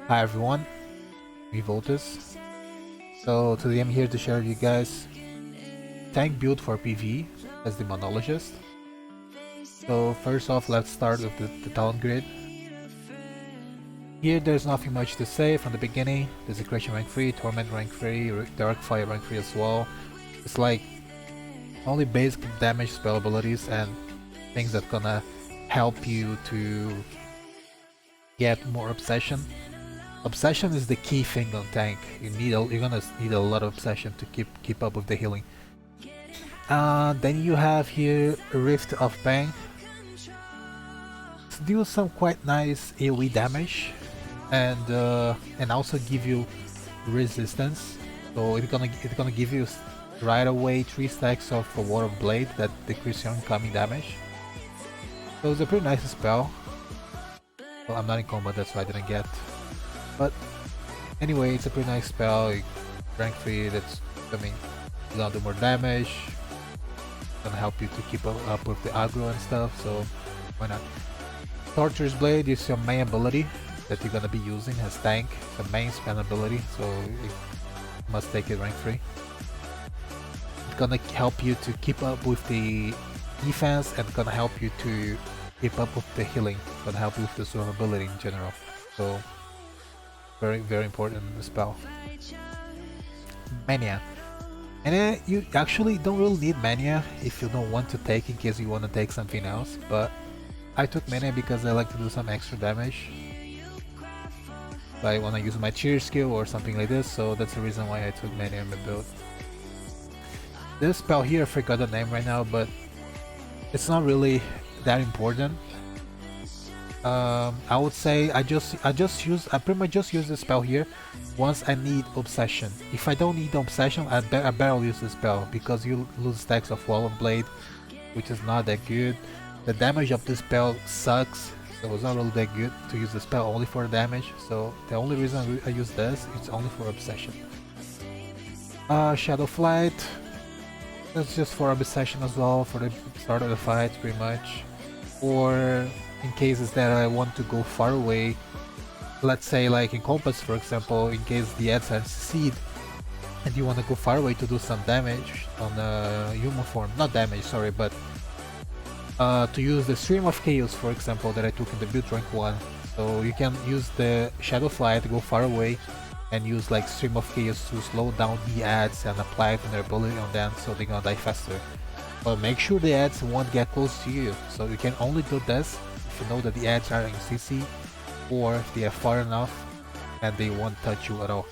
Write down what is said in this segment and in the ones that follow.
Hi everyone, me Woltiz. So today I'm here to share with you guys tank build for PVE as Demonologist. So first off, let's start with the talent grid. Here there's nothing much to say from the beginning. Desecration rank 3, Torment rank 3, Dark Fire rank 3 as well. It's like only basic damage spell abilities and things that gonna help you to get more obsession. Obsession is the key thing on tank. You're gonna need a lot of obsession to keep up with the healing. Then you have here Rift of Bang. Deal some quite nice AoE damage, and also give you resistance. So it's gonna give you right away 3 stacks of a War of Blade that decrease your incoming damage. So it's a pretty nice spell. Well, I'm not in combat, that's why I didn't get. But anyway, it's a pretty nice spell. Rank 3, that's, I mean, you're gonna do more damage. It's gonna help you to keep up with the aggro and stuff, so why not? Torture's Blade is your main ability that you're gonna be using as tank. The main spam ability, so you must take it rank 3. It's gonna help you to keep up with the defense and gonna help you to keep up with the healing. It's gonna help you with the survivability in general. So very important spell. Mania. And then you actually don't really need Mania if you don't want to take, in case you want to take something else, but I took Mania because I like to do some extra damage. I want to use my cheer skill or something like this, so that's the reason why I took Mania in my build. This spell here, I forgot the name right now, but it's not really that important. I would say I pretty much just use this spell here once I need obsession. If I don't need obsession, I barely use this spell because you lose stacks of Wall of Blade, which is not that good. The damage of this spell sucks, so it's not really that good to use the spell only for damage. So the only reason I use this is only for obsession. Shadow Flight, that's just for obsession as well, for the start of the fight pretty much. Or in cases that I want to go far away, let's say like in Compass for example, in case the ads are CC'd and you want to go far away to do some damage on a human form, not damage, sorry, but to use the Stream of Chaos for example that I took in the build rank 1. So you can use the Shadow Flight to go far away and use like Stream of Chaos to slow down the ads and apply vulnerability on them so they're gonna die faster. But make sure the ads won't get close to you, so you can only do this if you know that the ads are in CC or if they are far enough and they won't touch you at all.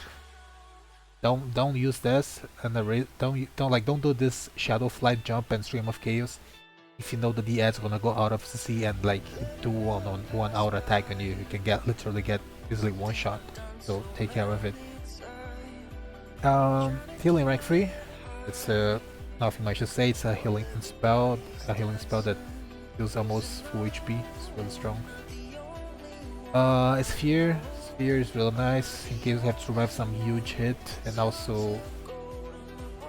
Don't use this and don't do this Shadow Flight jump and Stream of Chaos if you know that the ads gonna go out of CC and like do one out attack on you. You can literally get easily one shot, so take care of it. Healing rank 3. It's nothing much to say. It's a healing spell that deals almost full HP. It's really strong. Sphere is really nice in case you have to survive some huge hit, and also,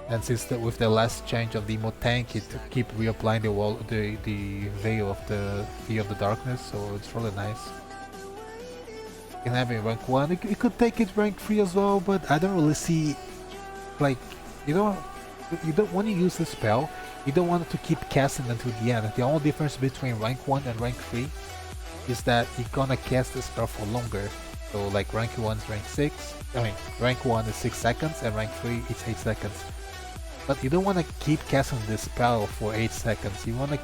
and since with the last change of the emo tank, it keep reapplying the veil of the darkness, so it's really nice. You can have it rank 1. You could take it rank 3 as well, but I don't really see, like, you don't when you use the spell, you don't want to keep casting until the end. The only difference between rank 1 and rank 3 is that you're gonna cast the spell for longer. So like rank 1 is rank 6, rank 1 is 6 seconds and rank 3 is 8 seconds. But you don't want to keep casting this spell for 8 seconds. You want to,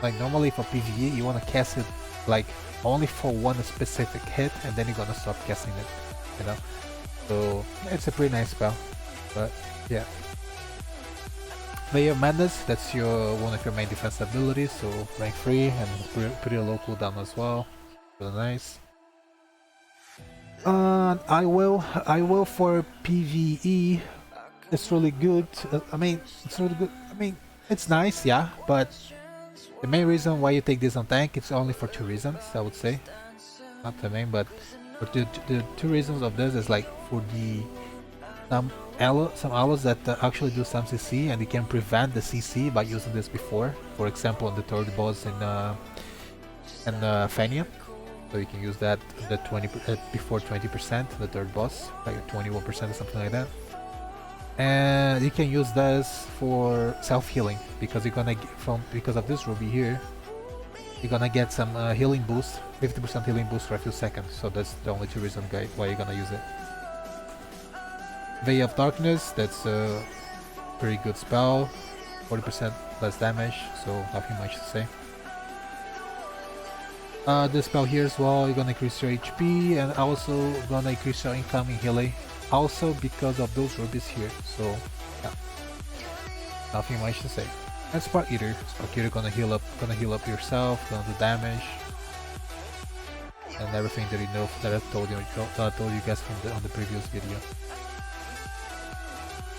like normally for PvE, you want to cast it like only for one specific hit and then you're gonna stop casting it, you know. So it's a pretty nice spell, but yeah. Veil of Madness, that's one of your main defense abilities, so rank 3 and pretty low cooldown as well. Really nice. I will for PvE. It's really good. I mean, it's really good. I mean, it's nice, yeah, but the main reason why you take this on tank, it's only for 2 reasons, I would say. Not the main, but the 2 reasons of this is like for the some allos that actually do some CC and they can prevent the CC by using this before. For example, on the third boss in Fania. So you can use that the 20 before 20%, the third boss, like 21% or something like that. And you can use this for self-healing because you're gonna get because of this ruby here, you're gonna get some healing boost, 50% healing boost for a few seconds. So that's the only two reasons why you're gonna use it. Veil of Darkness, that's a pretty good spell, 40% less damage, so nothing much to say. This spell here as well, you're gonna increase your HP and also gonna increase your incoming healing, also because of those rubies here. So yeah, nothing much to say. And Spark Eater gonna heal up yourself, gonna do damage, and everything that you know that I told you guys from on the previous video.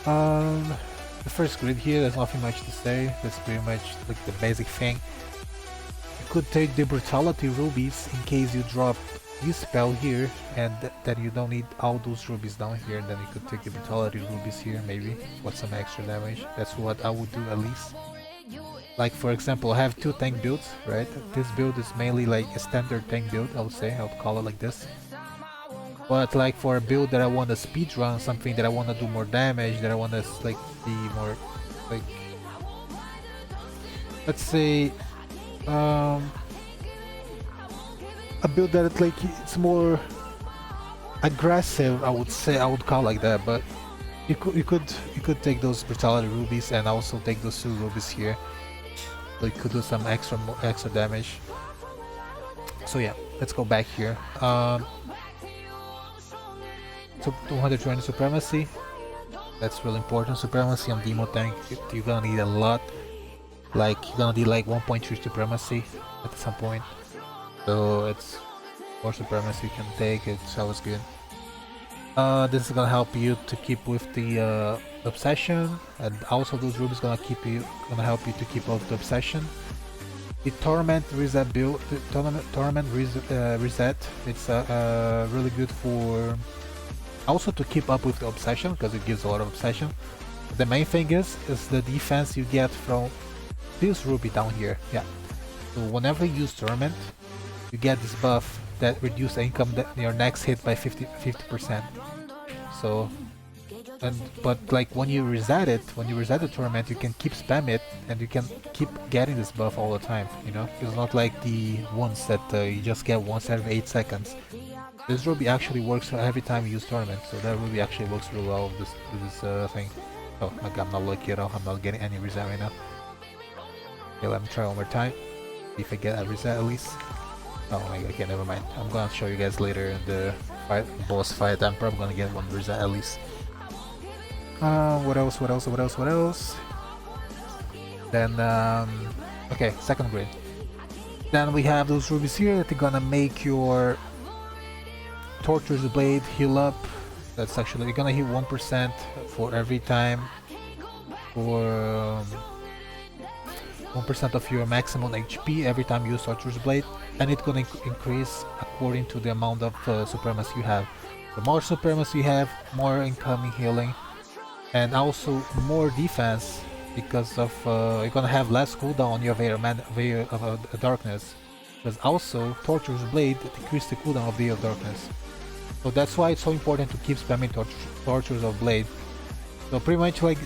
The first grid here, there's nothing much to say. That's pretty much like the basic thing. You could take the Brutality rubies in case you drop this spell here, and then you don't need all those rubies down here. Then you could take the Brutality rubies here, maybe for some extra damage. That's what I would do at least. Like for example, I have two tank builds, right? This build is mainly like a standard tank build, I would say. I would call it like this. But like for a build that I want to speedrun, something that I want to do more damage, that I want to like be more like, let's say, a build that like it's more aggressive, I would say. I would call it like that. But you could take those Brutality rubies and also take those two rubies here. So you could do some extra damage. So yeah, let's go back here. So 220 supremacy, that's really important. Supremacy on demo tank, you're gonna need a lot. Like you're gonna need like 1.3 supremacy at some point. So it's more supremacy you can take. It's always good. This is gonna help you to keep with the obsession, and also those rubies gonna help you to keep up the obsession. The torment reset build, reset. It's really good for. Also to keep up with the obsession, because it gives a lot of obsession. The main thing is the defense you get from this ruby down here. Yeah. So whenever you use torment, you get this buff that reduces the income that your next hit by 50%. So, but like when you reset the torment, you can keep spam it and you can keep getting this buff all the time. You know, it's not like the ones that you just get once every 8 seconds. This ruby actually works every time you use tournament, so that ruby actually works really well with this thing. Oh my god, I'm not lucky at all. I'm not getting any reset right now. Okay, let me try one more time. See if I get a reset at least. Oh my god, okay, never mind. I'm gonna show you guys later in the boss fight. I'm probably gonna get one reset at least. What else? Then, okay, second grade. Then we have those rubies here that are gonna make your Torture's Blade heal up. That's actually, you're gonna heal 1% for every time, for 1% of your maximum HP every time you use Torture's Blade, and it's gonna increase according to the amount of supremacy you have. The more supremacy you have, more incoming healing, and also more defense, because of you're gonna have less cooldown on your Veil of Darkness, because also Torture's Blade decreases the cooldown of Veil of Darkness. So that's why it's so important to keep spamming Tortures of Blade. So pretty much like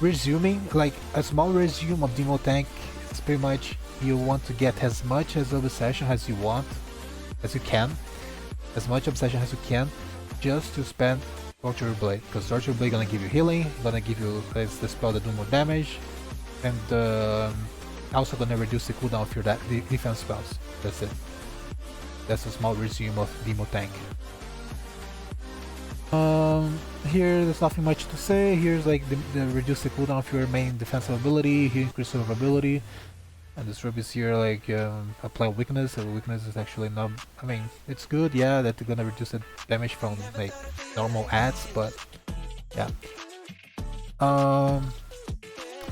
resuming, like a small resume of Demo Tank, it's pretty much you want to get as much as of obsession as you want, as you can, as much obsession as you can, just to spend Torture Blade, because Torture Blade gonna give you healing, gonna give you the spell that do more damage, and also gonna reduce the cooldown of your defense spells. That's it. That's a small resume of Demo Tank. Here there's nothing much to say. Here's like the reduce the cooldown of your main defensive ability, here increase survivability, and this rubies here like apply weakness. So weakness is actually not, I mean, it's good, yeah, that they're gonna reduce the damage from like normal adds, but yeah.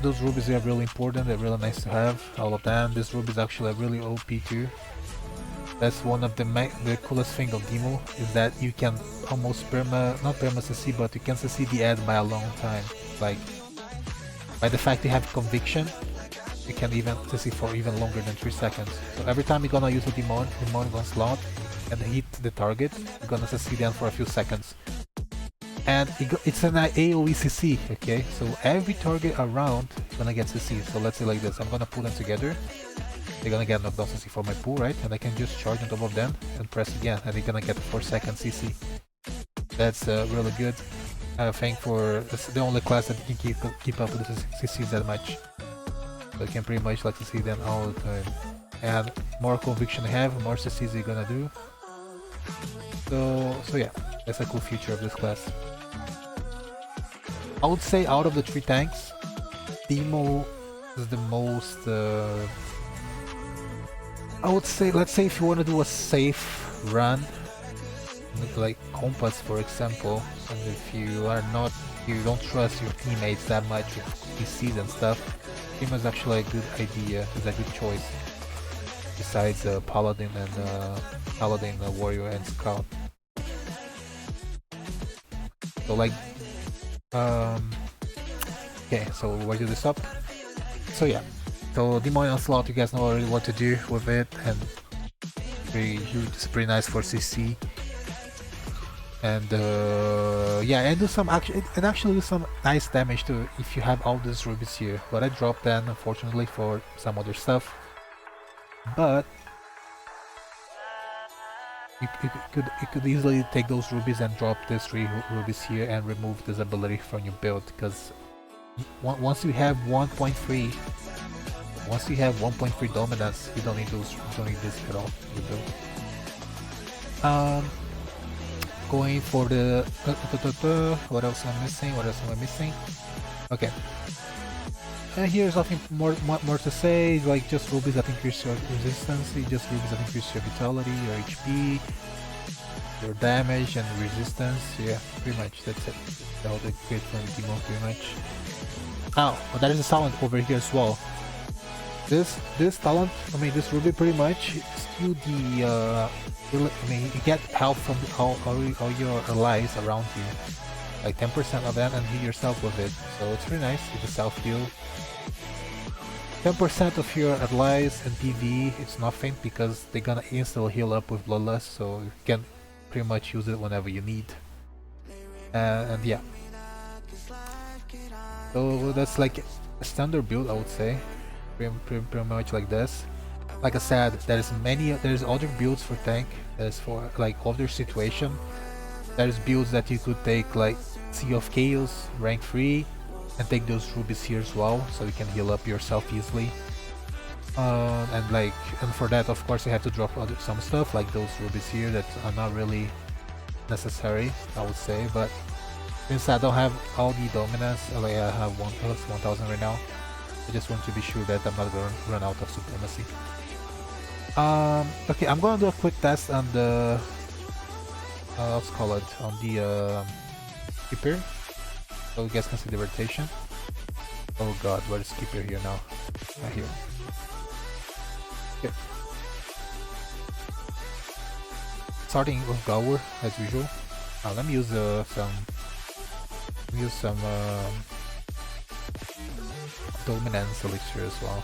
Those rubies are really important, they're really nice to have, all of them. This ruby is actually really OP too. That's one of the coolest thing of Demo, is that you can almost not perma CC, but you can CC the ad by a long time. Like, by the fact you have conviction, you can even CC for even longer than 3 seconds. So every time you're gonna use a demon slot, and hit the target, you're gonna CC them for a few seconds. And it's an AoE CC, okay? So every target around is gonna get CC. So let's say like this, I'm gonna pull them together. They're gonna get knockdown CC for my pull, right? And I can just charge on top of them and press again, and they're gonna get 4-second CC. That's really good. I think it's the only class that can keep up with the CCs that much. So you can pretty much like to see them all the time. And more conviction you have, more CCs you're gonna do. So yeah, that's a cool feature of this class. I would say out of the 3 tanks, Demo is the most... I would say, let's say if you want to do a safe run, like Compass for example, and if you don't trust your teammates that much with PCs and stuff, Demo is actually a good idea, it's a good choice. Besides Paladin and Warrior and Scout. So like, okay, so where do this up? So yeah, so Demon Onslaught, you guys know already what to do with it, and it's pretty nice for CC. And yeah, and do some actually do some nice damage too if you have all these rubies here. But I dropped them unfortunately for some other stuff. But you could easily take those rubies and drop these 3 rubies here and remove this ability from your build, because once you have 1.3 dominance, you don't need this at all in your build. Going for the what else am I missing? Okay. Here's nothing more to say, like just rubies that increase your resistance, just rubies that increase your vitality, your HP, your damage and resistance. Yeah, pretty much that's it. All the great from Demo pretty much. Oh, but there is a talent over here as well. This talent, this ruby pretty much steal the you get help from all your allies around you, like 10% of them, and heal yourself with it. So it's pretty nice. It's a self heal. 10% of your allies in PVE, it's nothing because they're gonna instantly heal up with Bloodlust, so you can pretty much use it whenever you need. And yeah, so that's like a standard build, I would say. Pretty much like this. Like I said, there's other builds for tank. There's for like other situation. There's builds that you could take like Sea of Chaos, rank 3, and take those rubies here as well, so you can heal up yourself easily. And for that, of course, you have to drop some stuff like those rubies here that are not really necessary, I would say. But since I don't have all the dominance, like I have 1,000 right now, I just want to be sure that I'm not going to run out of supremacy. Okay, I'm gonna do a quick test on the let's call it on the keeper, so you guys can see the rotation. Oh god, where is keeper here now? Right here. Okay. Starting with Gower as usual. Let me use some dominance elixir as well.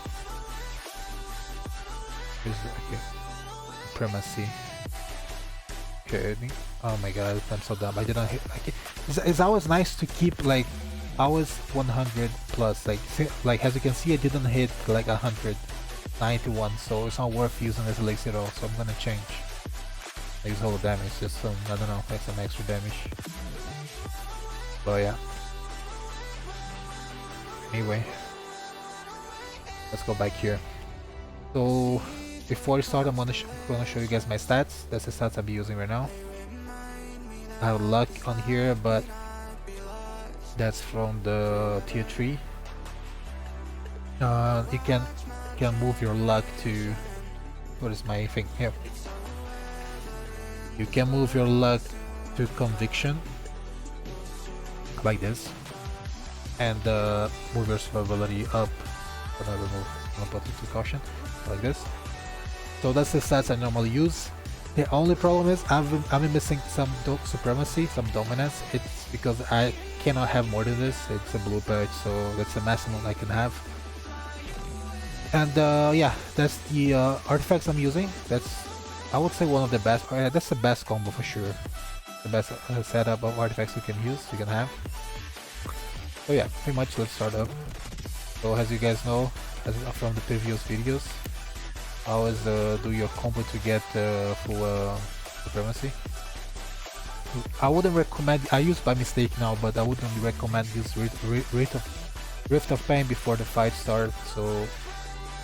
Okay. Supremacy. Okay. Oh my god, I'm so dumb. I didn't hit. It's always nice to keep like always 100 plus. Like as you can see, I didn't hit like 191, so it's not worth using this elixir at all. So I'm gonna change. I use all the damage, just some, I don't know, like some extra damage. But yeah. Anyway, let's go back here. So before I start, I'm gonna show you guys my stats. That's the stats I'll be using right now. I have luck on here, but that's from the tier 3. You can move your luck to, what is my thing here? You can move your luck to conviction, like this, and move your survivability up. I'm gonna put it to caution, like this. So that's the stats I normally use. The only problem is I've been missing some supremacy, some dominance. It's because I cannot have more than this. It's a blue patch, so that's the maximum I can have. And yeah, that's the artifacts I'm using. That's I would say one of the best. That's the best combo for sure. The best setup of artifacts you can have. So yeah, pretty much let's start up. So as you guys know, from the previous videos, I always do your combo to get full supremacy. I wouldn't recommend. I used by mistake now, but I wouldn't recommend use Rift of Pain before the fight starts. So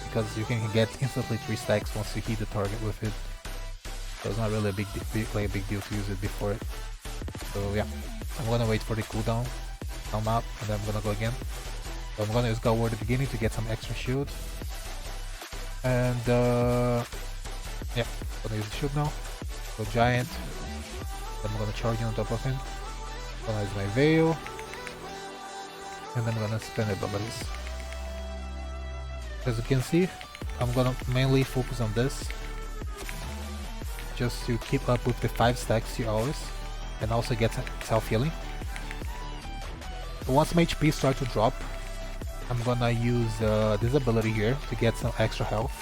because you can get instantly 3 stacks once you hit the target with it. So it's not really a big deal to use it before it. So yeah, I'm gonna wait for the cooldown come up and then I'm gonna go again. So I'm gonna use God Ward at the beginning to get some extra shield. And yeah, I'm gonna use the shield now. So Giant. Then I'm gonna charge on top of him. I'm gonna use my Veil. And then I'm gonna spend abilities. As you can see, I'm gonna mainly focus on this. Just to keep up with the 5 stacks you always. And also get some self-healing. Once my HP starts to drop, I'm gonna use this ability here to get some extra health.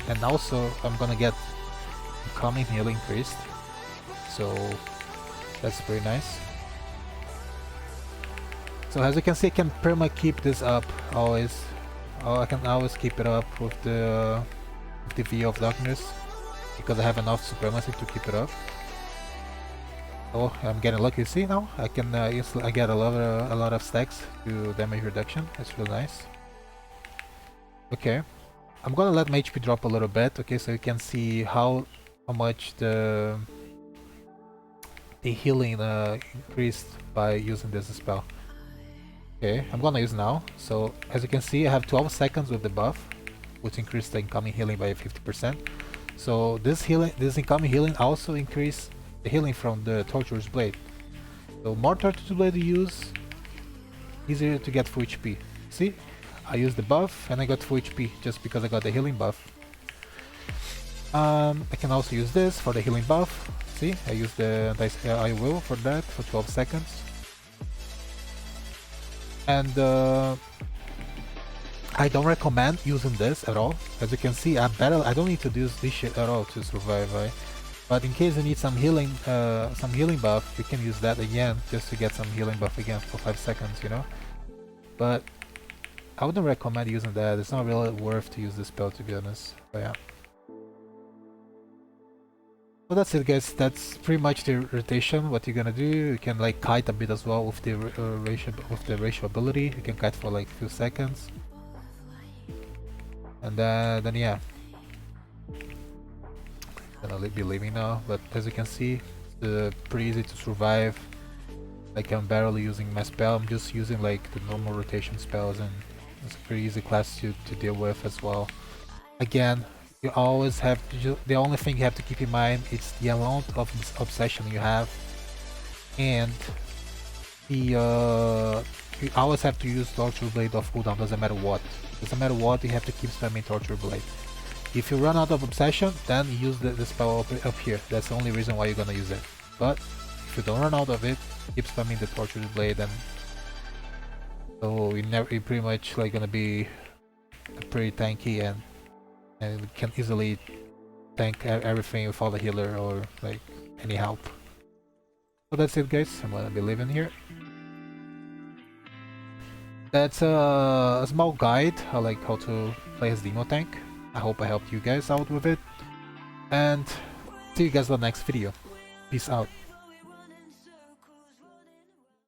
And also, I'm gonna get incoming healing increased. So that's pretty nice. So as you can see, I can pretty much keep this up always. I can always keep it up with the PVE of Darkness because I have enough supremacy to keep it up. Oh, I'm getting lucky. See now, I can I get a lot of stacks to damage reduction. That's really nice. Okay, I'm gonna let my HP drop a little bit. Okay, so you can see how much the healing increased by using this spell. Okay, I'm gonna use now. So as you can see, I have 12 seconds with the buff, which increased the incoming healing by 50%. So this incoming healing also increased the healing from the Torturer's Blade. So more Torturer's Blade you use, easier to get full HP. See, I used the buff and I got full HP just because I got the healing buff. I can also use this for the healing buff. See, I used the I will for that for 12 seconds. And I don't recommend using this at all. As you can see, I don't need to use this shit at all to survive, right? But in case you need some healing buff, you can use that again just to get some healing buff again for 5 seconds, you know. But I wouldn't recommend using that. It's not really worth to use this spell, to be honest. But yeah. So that's it, guys. That's pretty much the rotation. What you're gonna do, you can like kite a bit as well with the ratio ability. You can kite for like a few seconds, and then yeah, gonna be leaving now. But as you can see, it's pretty easy to survive. Like I'm barely using my spell. I'm just using like the normal rotation spells, and it's a pretty easy class to deal with as well. Again, you always have to the only thing you have to keep in mind is the amount of obsession you have, and you always have to use Torture Blade off cooldown. Doesn't matter what, you have to keep spamming Torture Blade. If you run out of obsession, then use the spell up here. That's the only reason why you're gonna use it. But if you don't run out of it, keep spamming the Torture Blade, and so you're pretty much like gonna be pretty tanky and can easily tank everything without a healer or like any help. So that's it, guys. I'm gonna be leaving here. That's a small guide on like how to play as Demo Tank. I hope I helped you guys out with it, and see you guys in the next video. Peace out.